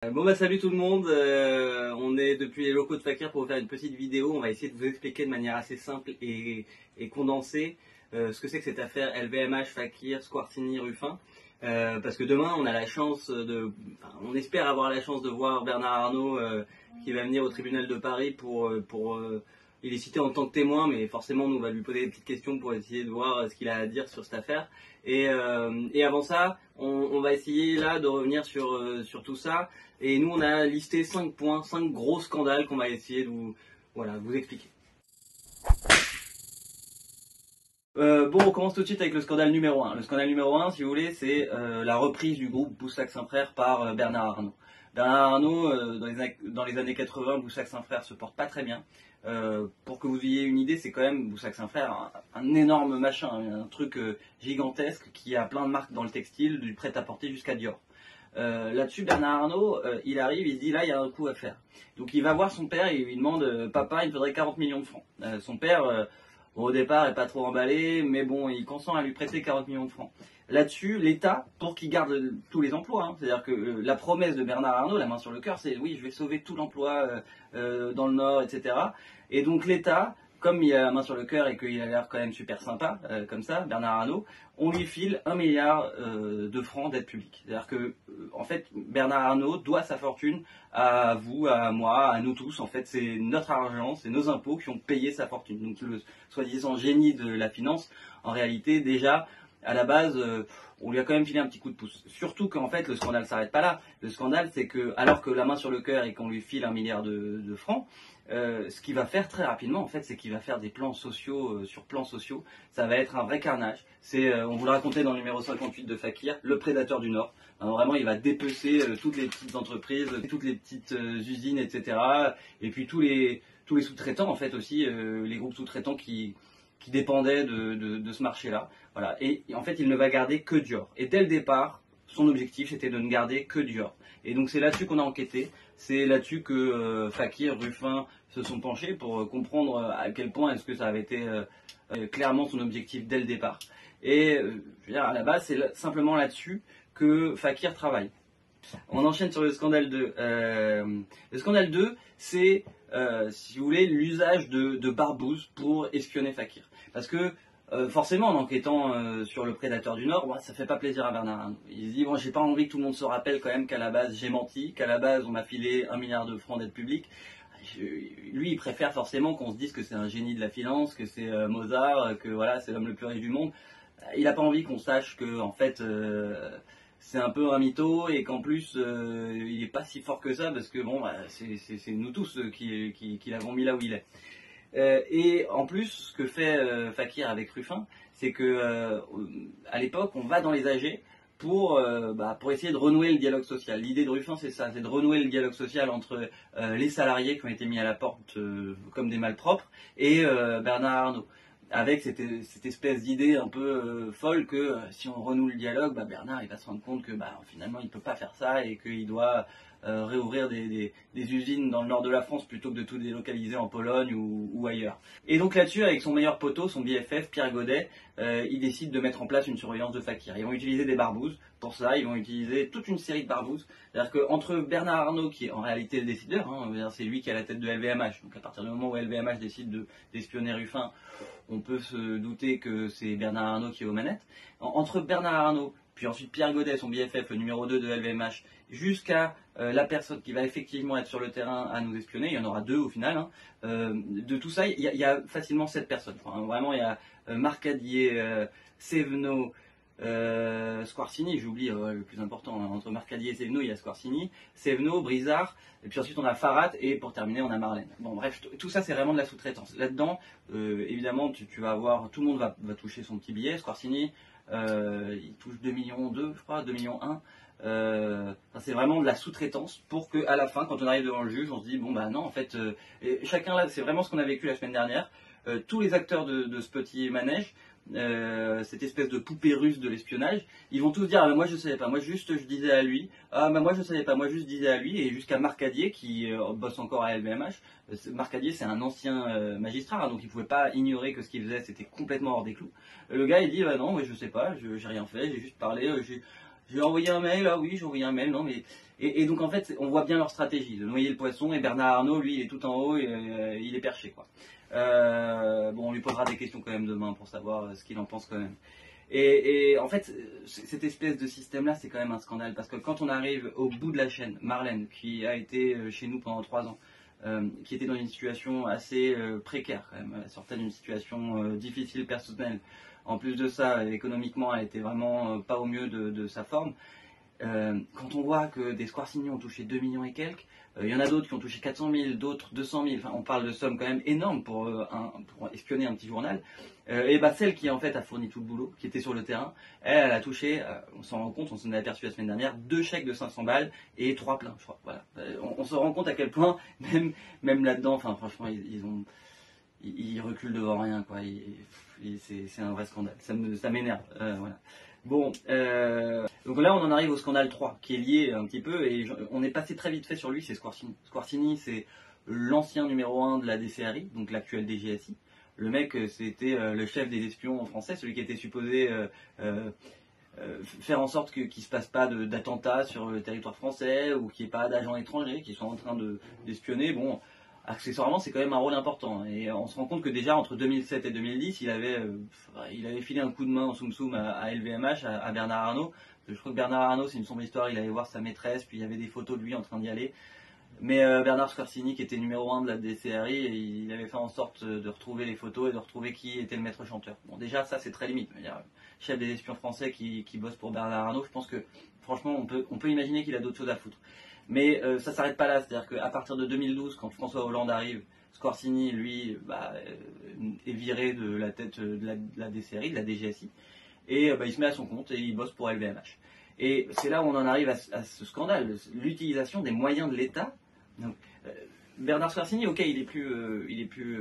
Bon bah salut tout le monde, on est depuis les locaux de Fakir pour vous faire une petite vidéo. On va essayer de vous expliquer de manière assez simple et condensée ce que c'est que cette affaire LVMH, Fakir, Squarcini, Ruffin. Parce que demain on a la chance on espère avoir la chance de voir Bernard Arnault qui va venir au tribunal de Paris il est cité en tant que témoin, mais forcément nous on va lui poser des petites questions pour essayer de voir ce qu'il a à dire sur cette affaire. Et avant ça, on va essayer là de revenir sur tout ça. Et nous on a listé 5 points, 5 gros scandales qu'on va essayer de vous expliquer. Bon, on commence tout de suite avec le scandale numéro 1. Le scandale numéro 1, si vous voulez, c'est la reprise du groupe Boussac-Saint-Frères par Bernard Arnault. Bernard Arnault, dans les années 80, Boussac-Saint-Frères se porte pas très bien. Pour que vous ayez une idée, c'est quand même Boussac-Saint-Frères, un énorme machin, un truc gigantesque qui a plein de marques dans le textile, du prêt-à-porter jusqu'à Dior. Là-dessus, Bernard Arnault, il arrive, il se dit là, il y a un coup à faire. Donc il va voir son père et il lui demande papa, il me faudrait 40 millions de francs. Son père, au départ, n'est pas trop emballé, mais bon, il consent à lui prêter 40 millions de francs. Là-dessus, l'État, pour qu'il garde tous les emplois, c'est-à-dire que la promesse de Bernard Arnault, la main sur le cœur, c'est oui, je vais sauver tout l'emploi dans le Nord, etc. Et donc l'État, comme il a la main sur le cœur et qu'il a l'air quand même super sympa, comme ça, Bernard Arnault, on lui file 1 milliard de francs d'aide publique. C'est-à-dire que, en fait, Bernard Arnault doit sa fortune à vous, à moi, à nous tous. En fait, c'est notre argent, c'est nos impôts qui ont payé sa fortune. Donc le soi-disant génie de la finance, en réalité, déjà, à la base, on lui a quand même filé un petit coup de pouce. Surtout qu'en fait, le scandale s'arrête pas là. Le scandale, c'est que, alors que la main sur le cœur et qu'on lui file 1 milliard de francs, ce qu'il va faire très rapidement, en fait, c'est qu'il va faire des plans sociaux sur plans sociaux. Ça va être un vrai carnage. On vous le racontait dans le numéro 58 de Fakir, le prédateur du Nord. Vraiment, il va dépecer toutes les petites entreprises, toutes les petites usines, etc. Et puis tous les sous-traitants, en fait, aussi, les groupes sous-traitants qui dépendaient de ce marché-là. Voilà. Et en fait, il ne va garder que Dior. Et dès le départ, son objectif, c'était de ne garder que Dior. Et donc, c'est là-dessus qu'on a enquêté. C'est là-dessus que Fakir, Ruffin se sont penchés pour comprendre à quel point est-ce que ça avait été clairement son objectif dès le départ. Et je veux dire, à la base, c'est simplement là-dessus que Fakir travaille. On enchaîne sur le scandale 2. Le scandale 2, c'est, si vous voulez, l'usage de barbouzes pour espionner Fakir. Parce que, forcément, en enquêtant sur le prédateur du Nord, ça fait pas plaisir à Bernard Arnault. Il se dit, bon, j'ai pas envie que tout le monde se rappelle quand même qu'à la base, j'ai menti, qu'à la base, on m'a filé 1 milliard de francs d'aide publique. Lui, il préfère forcément qu'on se dise que c'est un génie de la finance, que c'est Mozart, que voilà, c'est l'homme le plus riche du monde. Il n'a pas envie qu'on sache que, en fait, c'est un peu un mytho et qu'en plus, il n'est pas si fort que ça parce que bon, c'est nous tous qui l'avons mis là où il est. Et en plus, ce que fait Fakir avec Ruffin, c'est que à l'époque, on va dans les AG pour essayer de renouer le dialogue social. L'idée de Ruffin, c'est ça, c'est de renouer le dialogue social entre les salariés qui ont été mis à la porte comme des malpropres et Bernard Arnault. Avec cette espèce d'idée un peu folle que si on renoue le dialogue, Bernard il va se rendre compte que finalement il ne peut pas faire ça et qu'il doit réouvrir des usines dans le nord de la France plutôt que de tout délocaliser en Pologne ou ailleurs. Et donc là-dessus, avec son meilleur poteau, son BFF, Pierre Godet, il décide de mettre en place une surveillance de Fakir. Ils vont utiliser des barbouzes. Pour ça, ils vont utiliser toute une série de barbouzes. C'est-à-dire qu'entre Bernard Arnault, qui est en réalité le décideur, c'est lui qui est à la tête de LVMH, donc à partir du moment où LVMH décide d'espionner Ruffin, on peut se douter que c'est Bernard Arnault qui est aux manettes. Entre Bernard Arnault, puis ensuite Pierre Godet, son BFF, le numéro 2 de LVMH, jusqu'à la personne qui va effectivement être sur le terrain à nous espionner, il y en aura 2 au final, de tout ça, il y a facilement 7 personnes. Enfin, vraiment, il y a Marcadier, Sévenot, Squarcini, j'oublie le plus important, entre Marcadier et Sévenot, il y a Squarcini, Sévenot, Brizard, et puis ensuite on a Farhat, et pour terminer on a Marlène. Bon bref, tout ça c'est vraiment de la sous-traitance. Là-dedans, évidemment, tu vas avoir, tout le monde va toucher son petit billet. Squarcini, il touche 2 millions 2, je crois, 2 millions 1. C'est vraiment de la sous-traitance pour qu'à la fin, quand on arrive devant le juge, on se dit, bon non, en fait, chacun là, c'est vraiment ce qu'on a vécu la semaine dernière. Tous les acteurs de ce petit manège, cette espèce de poupée russe de l'espionnage, ils vont tous dire moi je savais pas, moi juste je disais à lui, moi je savais pas, moi juste disais à lui, et jusqu'à Marcadier qui bosse encore à LVMH. Marcadier c'est un ancien magistrat, donc il pouvait pas ignorer que ce qu'il faisait c'était complètement hors des clous. Le gars il dit non, mais je sais pas, j'ai rien fait, j'ai juste parlé, Je lui ai envoyé un mail, ah oui, j'ai envoyé un mail, non mais... Et donc en fait, on voit bien leur stratégie, de noyer le poisson, et Bernard Arnault, lui, il est tout en haut, et il est perché, quoi. Bon, on lui posera des questions quand même demain pour savoir ce qu'il en pense quand même. Et en fait, cette espèce de système-là, c'est quand même un scandale, parce que quand on arrive au bout de la chaîne, Marlène, qui a été chez nous pendant 3 ans, qui était dans une situation assez précaire quand même, elle sortait d'une situation difficile personnelle. En plus de ça, économiquement, elle était vraiment pas au mieux de sa forme. Quand on voit que des Squarcini ont touché 2 millions et quelques, il y en a d'autres qui ont touché 400 000, d'autres 200 000, enfin on parle de sommes quand même énormes pour espionner un petit journal, et bah celle qui en fait a fourni tout le boulot, qui était sur le terrain, elle a touché, on s'en rend compte, on s'en est aperçu la semaine dernière, 2 chèques de 500 balles et 3 pleins, je crois. Voilà. On se rend compte à quel point, même là-dedans, enfin franchement, ils reculent devant rien, quoi. C'est un vrai scandale, ça m'énerve. Voilà. Bon, donc là on en arrive au scandale 3, qui est lié un petit peu, et on est passé très vite fait sur lui, c'est Squarcini. Squarcini, c'est l'ancien numéro 1 de la DCRI, donc l'actuel DGSI. Le mec, c'était le chef des espions français, celui qui était supposé faire en sorte qu'il ne se passe pas d'attentats sur le territoire français, ou qu'il n'y ait pas d'agents étrangers qui soient en train d'espionner. Bon, accessoirement, c'est quand même un rôle important. Et on se rend compte que déjà, entre 2007 et 2010, il avait filé un coup de main en soum-soum à LVMH, à Bernard Arnault. Je crois que Bernard Arnault, c'est une sombre histoire, il allait voir sa maîtresse, puis il y avait des photos de lui en train d'y aller. Mais Bernard Squarcini, qui était numéro 1 de la DCRI, il avait fait en sorte de retrouver les photos et de retrouver qui était le maître chanteur. Bon, déjà, ça, c'est très limite. Chef des espions français qui bosse pour Bernard Arnault, je pense que, franchement, on peut imaginer qu'il a d'autres choses à foutre. Mais ça s'arrête pas là, c'est-à-dire qu'à partir de 2012, quand François Hollande arrive, Squarcini, lui, est viré de la tête de la DCRI, de la DGSI, et il se met à son compte et il bosse pour LVMH. Et c'est là où on en arrive à ce scandale, l'utilisation des moyens de l'État. Donc, Bernard Squarcini, ok, il est plus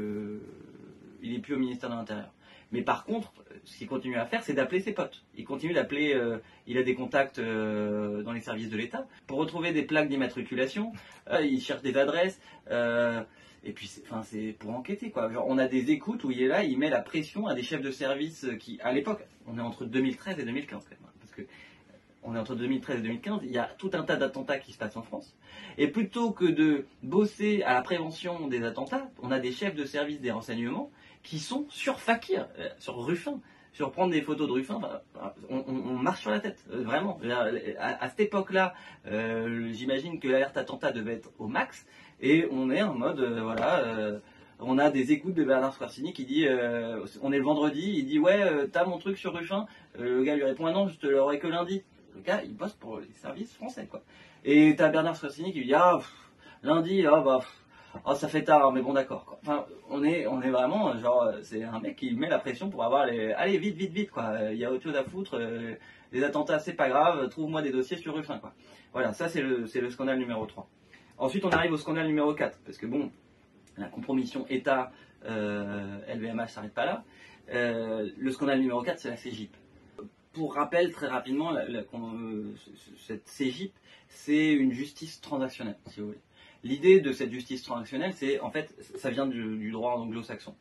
au ministère de l'Intérieur. Mais par contre, ce qu'il continue à faire, c'est d'appeler ses potes. Il continue d'appeler, il a des contacts dans les services de l'État pour retrouver des plaques d'immatriculation. Il cherche des adresses. Et puis, c'est pour enquêter, quoi. Genre, on a des écoutes où il est là, il met la pression à des chefs de service qui, à l'époque, on est entre 2013 et 2015 quand même, hein, parce que on est entre 2013 et 2015, il y a tout un tas d'attentats qui se passent en France. Et plutôt que de bosser à la prévention des attentats, on a des chefs de service des renseignements qui sont sur Fakir, sur Ruffin, sur prendre des photos de Ruffin. On marche sur la tête, vraiment. À cette époque-là, j'imagine que l'alerte attentat devait être au max, et on est en mode, on a des écoutes de Bernard Squarcini qui dit, on est le vendredi, il dit ouais, t'as mon truc sur Ruffin. Le gars lui répond ah non, je te l'aurai que lundi. Le gars, il bosse pour les services français, quoi. Et t'as Bernard Squarcini qui lui dit ah lundi, ça fait tard, mais bon d'accord, quoi. Enfin, on est vraiment genre, c'est un mec qui met la pression pour avoir allez vite quoi. Il y a autre chose à foutre. Les attentats c'est pas grave, trouve-moi des dossiers sur Ruffin, quoi. Voilà, ça c'est le scandale numéro 3. Ensuite on arrive au scandale numéro 4, parce que bon, la compromission État LVMH s'arrête pas là. Le scandale numéro 4, c'est la CGIP. Pour rappel, très rapidement, cette CGIP, c'est une justice transactionnelle, si vous voulez. L'idée de cette justice transactionnelle, c'est, en fait, ça vient du droit anglo-saxon.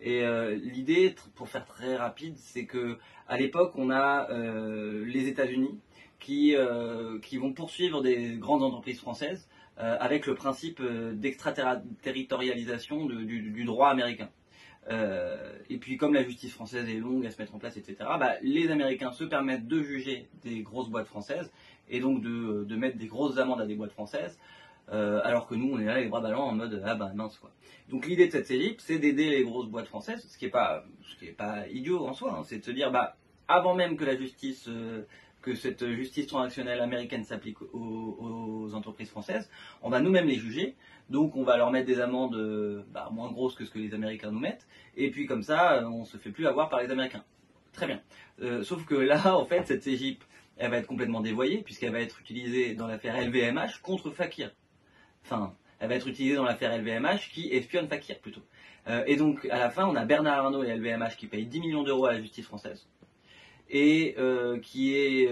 Et l'idée, pour faire très rapide, c'est que à l'époque, on a les États-Unis qui vont poursuivre des grandes entreprises françaises avec le principe d'extraterritorialisation du droit américain. Et puis comme la justice française est longue à se mettre en place, etc., les Américains se permettent de juger des grosses boîtes françaises et donc de mettre des grosses amendes à des boîtes françaises, alors que nous on est là les bras ballants en mode ah bah mince, quoi. Donc l'idée de cette CGIP, c'est d'aider les grosses boîtes françaises, ce qui est pas idiot en soi, hein. C'est de se dire avant même que que cette justice transactionnelle américaine s'applique aux entreprises françaises, on va nous-mêmes les juger, donc on va leur mettre des amendes moins grosses que ce que les Américains nous mettent, et puis comme ça, on se fait plus avoir par les Américains. Très bien. Sauf que là, en fait, cette CGIP, elle va être complètement dévoyée, puisqu'elle va être utilisée dans l'affaire LVMH contre Fakir. Enfin, elle va être utilisée dans l'affaire LVMH qui espionne Fakir, plutôt. Et donc, à la fin, on a Bernard Arnault et LVMH qui payent 10 millions d'euros à la justice française, et qui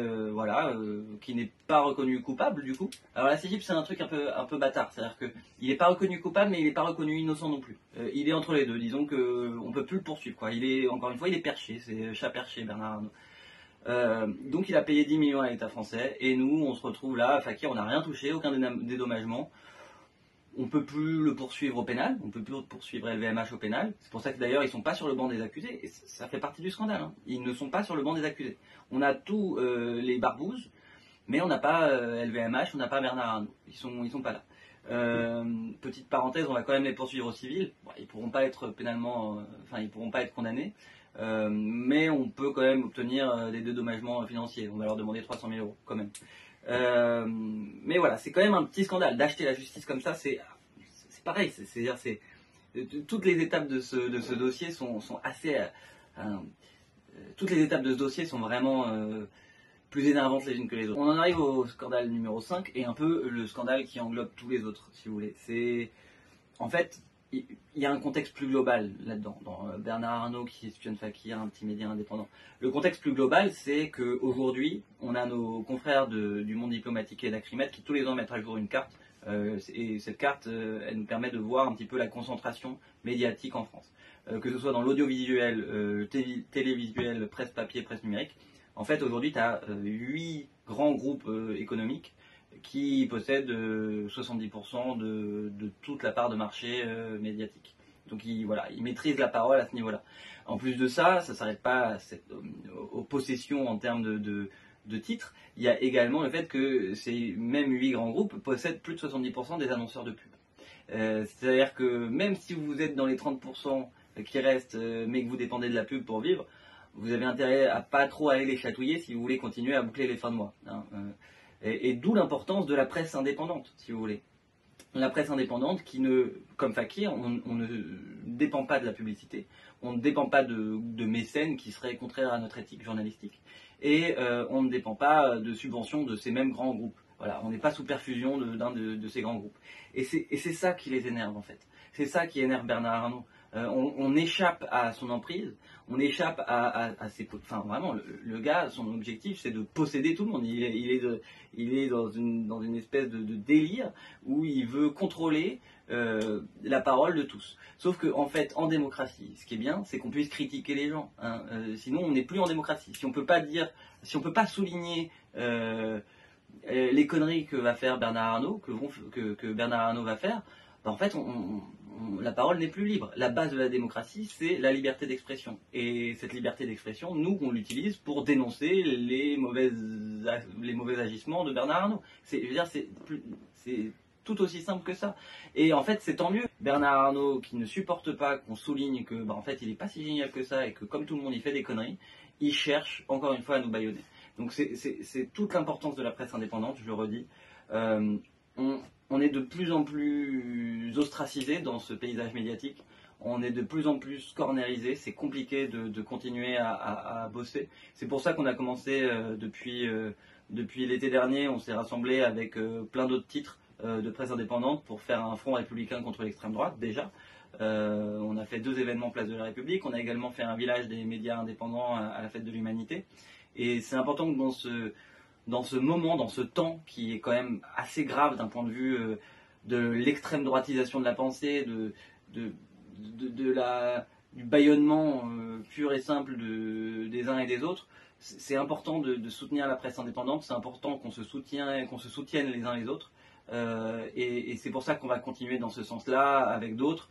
n'est pas reconnu coupable du coup. Alors la CGIP, c'est un truc un peu bâtard, c'est-à-dire qu'il n'est pas reconnu coupable, mais il n'est pas reconnu innocent non plus. Il est entre les deux, disons qu'on peut plus le poursuivre, quoi. Encore une fois, il est perché, c'est chat perché, Bernard Arnault. Donc il a payé 10 millions à l'État français, et nous on se retrouve là, Fakir, on n'a rien touché, aucun dédommagement. On ne peut plus le poursuivre au pénal, on ne peut plus poursuivre LVMH au pénal. C'est pour ça que d'ailleurs ils ne sont pas sur le banc des accusés, et ça fait partie du scandale. Hein. Ils ne sont pas sur le banc des accusés. On a tous les barbouzes, mais on n'a pas LVMH, on n'a pas Bernard Arnault. Ils sont pas là. Petite parenthèse, on va quand même les poursuivre au civil. Bon, ils pourront pas être pénalement, ils pourront pas être condamnés, mais on peut quand même obtenir des dédommagements financiers. On va leur demander 300 000 € quand même. Mais voilà, c'est quand même un petit scandale d'acheter la justice comme ça. C'est pareil. Toutes les étapes de ce dossier sont assez. Toutes les étapes de ce dossier sont vraiment plus énervantes les unes que les autres. On en arrive au scandale numéro 5 et un peu le scandale qui englobe tous les autres, si vous voulez. En fait, il y a un contexte plus global là-dedans. Dans Bernard Arnault qui espionne Fakir, un petit média indépendant. Le contexte plus global, c'est qu'aujourd'hui, on a nos confrères du monde diplomatique et d'Acrimed qui tous les ans mettent à jour une carte. Et cette carte, elle nous permet de voir un petit peu la concentration médiatique en France. Que ce soit dans l'audiovisuel, télévisuel, presse papier, presse numérique. En fait, aujourd'hui, tu as 8 grands groupes économiques qui possèdent 70% de toute la part de marché médiatique. Donc ils maîtrisent la parole à ce niveau-là. En plus de ça, ça ne s'arrête pas aux possessions en termes de titres. Il y a également le fait que ces mêmes 8 grands groupes possèdent plus de 70% des annonceurs de pub. C'est-à-dire que même si vous êtes dans les 30% qui restent, mais que vous dépendez de la pub pour vivre, vous avez intérêt à pas trop aller les chatouiller si vous voulez continuer à boucler les fins de mois. Hein. Et d'où l'importance de la presse indépendante, si vous voulez. La presse indépendante qui comme Fakir, on ne dépend pas de la publicité, on ne dépend pas de mécènes qui seraient contraires à notre éthique journalistique, et on ne dépend pas de subventions de ces mêmes grands groupes. Voilà, on n'est pas sous perfusion d'un de ces grands groupes. Et c'est ça qui les énerve en fait. C'est ça qui énerve Bernard Arnault. On échappe à son emprise, on échappe à ses... Enfin vraiment, le gars, son objectif c'est de posséder tout le monde. Il est dans une espèce de délire où il veut contrôler la parole de tous. Sauf que en fait, en démocratie, ce qui est bien, c'est qu'on puisse critiquer les gens. Hein. Sinon, on n'est plus en démocratie. Si on peut pas souligner les conneries que va faire Bernard Arnault, que Bernard Arnault va faire, ben en fait, la parole n'est plus libre. La base de la démocratie, c'est la liberté d'expression. Et cette liberté d'expression, nous, on l'utilise pour dénoncer les mauvais agissements de Bernard Arnault. C'est tout aussi simple que ça. Et en fait, c'est tant mieux. Bernard Arnault, qui ne supporte pas qu'on souligne que, en fait, il n'est pas si génial que ça et que, comme tout le monde, il fait des conneries, il cherche, encore une fois, à nous bâillonner. Donc, c'est toute l'importance de la presse indépendante, je le redis. On est de plus en plus ostracisé dans ce paysage médiatique. On est de plus en plus cornérisé. C'est compliqué de continuer à bosser. C'est pour ça qu'on a commencé depuis l'été dernier. On s'est rassemblé avec plein d'autres titres de presse indépendante pour faire un front républicain contre l'extrême droite déjà. On a fait 2 événements Place de la République. On a également fait un village des médias indépendants à la Fête de l'Humanité. Et c'est important que dans ce moment, dans ce temps qui est quand même assez grave d'un point de vue de l'extrême droitisation de la pensée, du bâillonnement pur et simple des uns et des autres, c'est important de soutenir la presse indépendante, c'est important qu'on se soutienne les uns les autres, et c'est pour ça qu'on va continuer dans ce sens-là avec d'autres.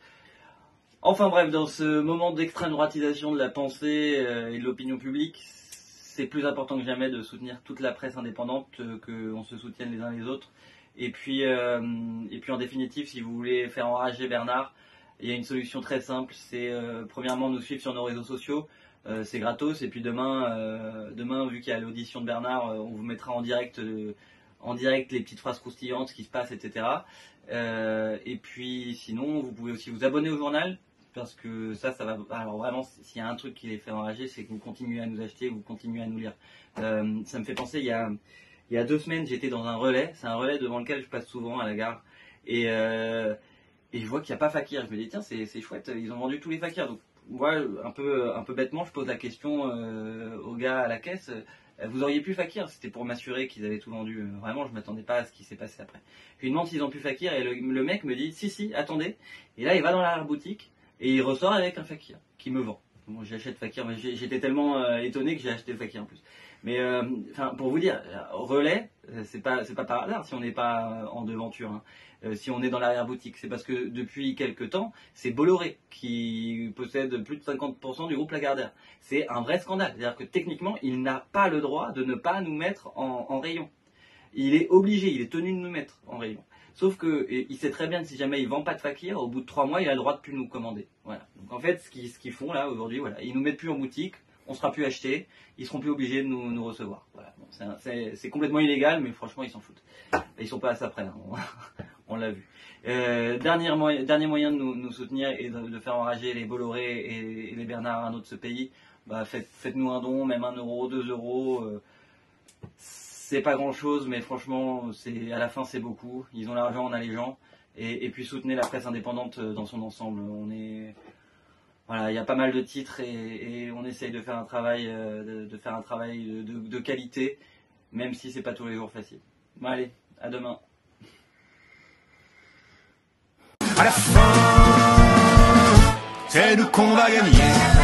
Enfin bref, dans ce moment d'extrême droitisation de la pensée et de l'opinion publique, c'est plus important que jamais de soutenir toute la presse indépendante, qu'on se soutienne les uns les autres. Et puis en définitive, si vous voulez faire enrager Bernard, il y a une solution très simple, c'est premièrement nous suivre sur nos réseaux sociaux, c'est gratos, et puis demain vu qu'il y a l'audition de Bernard, on vous mettra en direct les petites phrases croustillantes, ce qui se passe, etc. Et puis sinon, vous pouvez aussi vous abonner au journal, parce que ça va... Alors vraiment, s'il y a un truc qui les fait enrager, c'est que vous continuez à nous acheter, vous continuez à nous lire. Ça me fait penser, il y a 2 semaines, j'étais dans un relais, c'est un relais devant lequel je passe souvent à la gare, et je vois qu'il n'y a pas Fakir. Je me dis tiens, c'est chouette, ils ont vendu tous les Fakirs. Donc moi, un peu bêtement, je pose la question au gars à la caisse, vous auriez pu Fakir? C'était pour m'assurer qu'ils avaient tout vendu. Vraiment, je ne m'attendais pas à ce qui s'est passé après. Je lui demande s'ils ont pu Fakir, et le mec me dit si, attendez. Et là, il va dans la boutique et il ressort avec un Fakir qui me vend. Bon, j'achète Fakir, mais j'étais tellement étonné que j'ai acheté Fakir en plus. Mais pour vous dire, Relais, c'est pas par hasard si on n'est pas en devanture, hein. Si on est dans l'arrière-boutique, c'est parce que depuis quelques temps, c'est Bolloré qui possède plus de 50% du groupe Lagardère. C'est un vrai scandale. C'est-à-dire que techniquement, il n'a pas le droit de ne pas nous mettre en rayon. Il est obligé, il est tenu de nous mettre en rayon. Sauf que il sait très bien que si jamais il vend pas de Fakir, au bout de 3 mois, il a le droit de plus nous commander. Voilà. Donc en fait, ce qu'ils font là aujourd'hui, voilà, ils nous mettent plus en boutique, on sera plus acheté, ils seront plus obligés de nous recevoir. Voilà. Bon, c'est complètement illégal, mais franchement, ils s'en foutent. Ils sont pas à ça près, hein. On l'a vu. Dernier moyen de nous soutenir et de faire enrager les Bolloré et les Bernard Arnault de ce pays, bah faites-nous un don, même 1 euro, 2 euros. C'est pas grand chose, mais franchement, à la fin c'est beaucoup. Ils ont l'argent, on a les gens. Et puis soutenez la presse indépendante dans son ensemble. Voilà, il y a pas mal de titres et on essaye de faire un travail, de qualité, même si c'est pas tous les jours facile. Bon allez, à demain. À la fin, c'est nous qu'on va gagner.